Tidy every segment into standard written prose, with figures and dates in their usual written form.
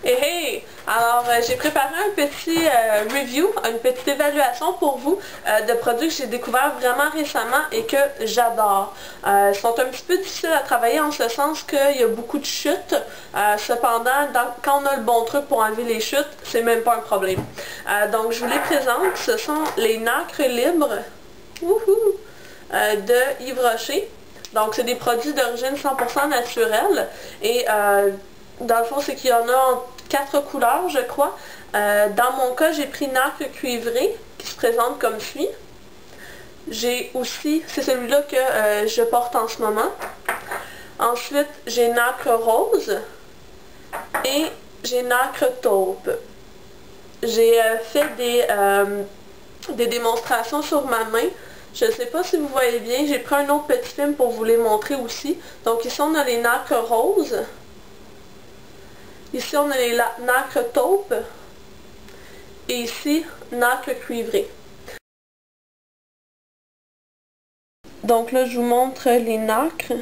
Et hey! Alors, j'ai préparé un petit review, une petite évaluation pour vous de produits que j'ai découverts vraiment récemment et que j'adore. Ils sont un petit peu difficiles à travailler en ce sens qu'il y a beaucoup de chutes. Cependant, quand on a le bon truc pour enlever les chutes, c'est même pas un problème. Donc, je vous les présente. Ce sont les nacres libres de Yves Rocher. Donc, c'est des produits d'origine 100% naturelle. Et dans le fond, c'est qu'il y en a en 4 couleurs, je crois. Dans mon cas, j'ai pris nacre cuivré, qui se présente comme suit. J'ai aussi, c'est celui-là que je porte en ce moment. Ensuite, j'ai nacre rose et j'ai nacre taupe. J'ai fait des démonstrations sur ma main. Je ne sais pas si vous voyez bien, j'ai pris un autre petit film pour vous les montrer aussi. Donc ici, on a les nacres roses. Ici, on a les nacres taupe. Et ici, nacre cuivré. Donc là, je vous montre les nacres.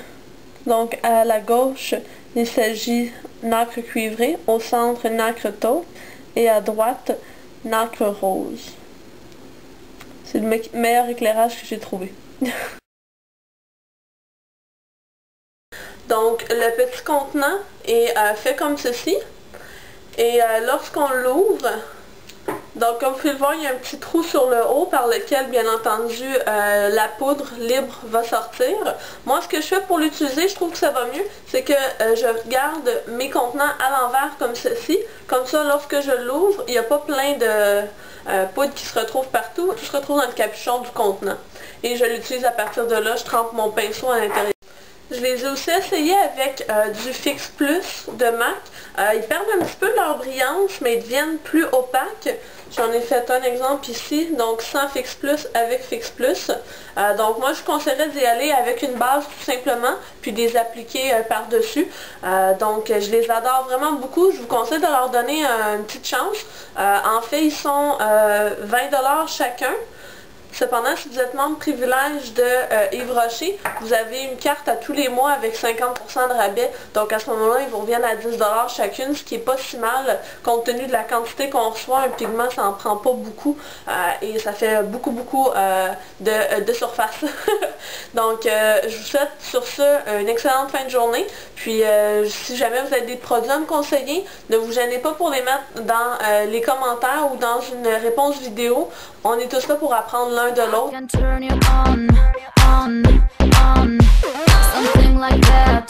Donc à la gauche, il s'agit nacre cuivré. Au centre, nacre taupe. Et à droite, nacre rose. C'est le meilleur éclairage que j'ai trouvé. Donc, le petit contenant est fait comme ceci. Et lorsqu'on l'ouvre, donc comme vous pouvez le voir, il y a un petit trou sur le haut par lequel, bien entendu, la poudre libre va sortir. Moi, ce que je fais pour l'utiliser, je trouve que ça va mieux, c'est que je garde mes contenants à l'envers comme ceci. Comme ça, lorsque je l'ouvre, il n'y a pas plein de poudre qui se retrouve partout. Tout se retrouve dans le capuchon du contenant. Et je l'utilise à partir de là, je trempe mon pinceau à l'intérieur. Je les ai aussi essayés avec du Fix Plus de MAC. Ils perdent un petit peu leur brillance, mais ils deviennent plus opaques. J'en ai fait un exemple ici, donc sans Fix Plus, avec Fix Plus. Donc moi, je conseillerais d'y aller avec une base tout simplement, puis de les appliquer par-dessus. Donc je les adore vraiment beaucoup. Je vous conseille de leur donner une petite chance. En fait, ils sont 20$ chacun. Cependant, si vous êtes membre privilège de Yves Rocher, vous avez une carte à tous les mois avec 50% de rabais. Donc à ce moment-là, ils vous reviennent à 10$ chacune, ce qui n'est pas si mal compte tenu de la quantité qu'on reçoit. Un pigment, ça n'en prend pas beaucoup et ça fait beaucoup de surface. Donc je vous souhaite sur ce une excellente fin de journée. Puis si jamais vous avez des produits à me conseiller, ne vous gênez pas pour les mettre dans les commentaires ou dans une réponse vidéo. On est tous là pour apprendre l'un de l'autre. Something like that.